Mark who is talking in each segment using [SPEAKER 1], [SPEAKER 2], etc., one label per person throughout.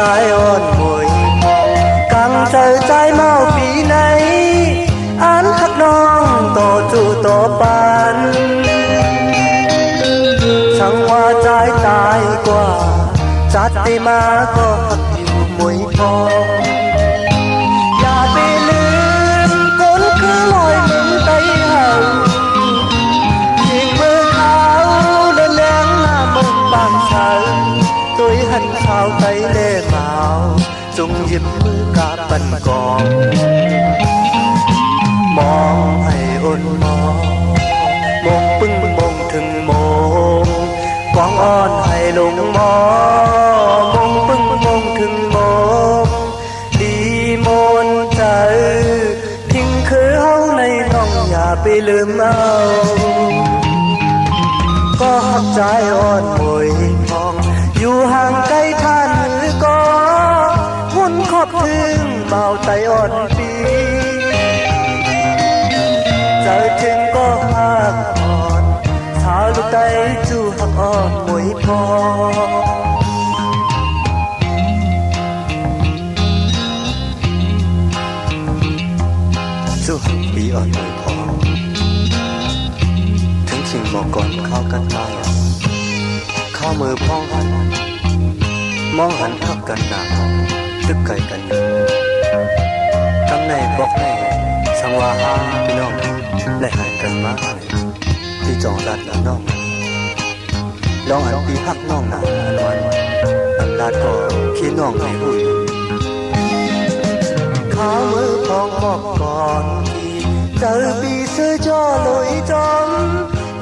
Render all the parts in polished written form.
[SPEAKER 1] ใจอ่อนมวยกังเจอใจเมาปีไหนอันหักน้องต่อจู่ต่อปานช่างว่าใจตายกว่าจัดได้มาก็หักอยู่มวยพออย่าไปลืมคนคือลอยเหมือนไตเห่ายิงมือเขาเดินแรงหน้ามึงบางเช้าตัวหันเท้าไตเล่เมาจงหยิบมือกาปันกองมองให้อ่อนมองปึ้งมองถึงมองกวางอ่อนให้ลงมองปึ้งมองถึงมองดีมนใจทิ้งคือเฮาในน้องอย่าไปลืมเอาก็หักใจอ่อนมวยพองอยู่ห่างไกลท่านหรือก็หุ่นขอบถึงเบาใจอ่อนปีเจอถึงก็หักอ่อนชาวลูกใจจู่หักอ่อนมวยพอจู่หักปีอ่อนมวยพอถึงสิ่งบอกก่อนเข้ากันมาเข้ามือพ้องหันมองหันทับกันหนาตึกไก่กันอยู่กำในบอกแน่สังวาหาพี่น้องและหันกันมาที่จองรัดน้องลองอันปีหักน้องหนาอันวันอันลาดก็ขี้น้องให้หุ่ยข้ามือพ้องบอกก่อนที่เจอปีเสื้อจ่อลอยจอม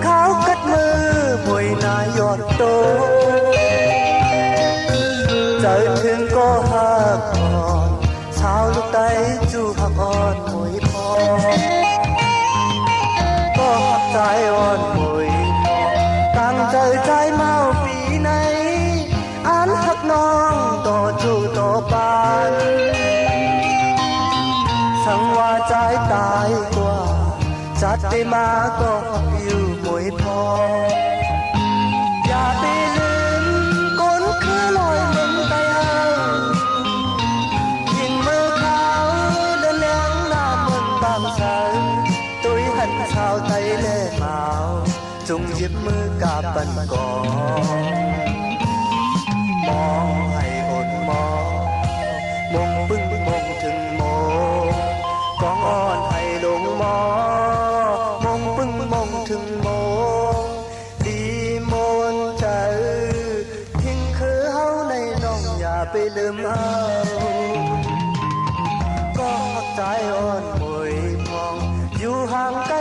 [SPEAKER 1] เขากัดมือมวยนายยอดโตใจถึงก็หักอ่อนชาวลูกไตจู่หักอ่อนมวยพอก็หักใจอ่อนมวยพอตั้งใจใจเมาปีไหนอันหักน้องต่อจู่ต่อปานสังว่าใจตายกว่าจัดได้มาก็หักอยู่มวยพออย่าไปลืมคนคือลอยเหมือนไตเห่ายิงมือเขาเดินแรงหน้าเหมือนบางเช้าตัวหันเท้าไตเล่เมาจงหยิบมือกาปันกองมองให้อ่อนมองปึ้งมองถึงมองกองอ่อนให้ลงมองปึ้งมองถึงมองดีมนใจทิ้งคือเฮาในน้องอย่าไปลืมเอาก็หักใจอ่อนมวยพองอยู่ห่างไกล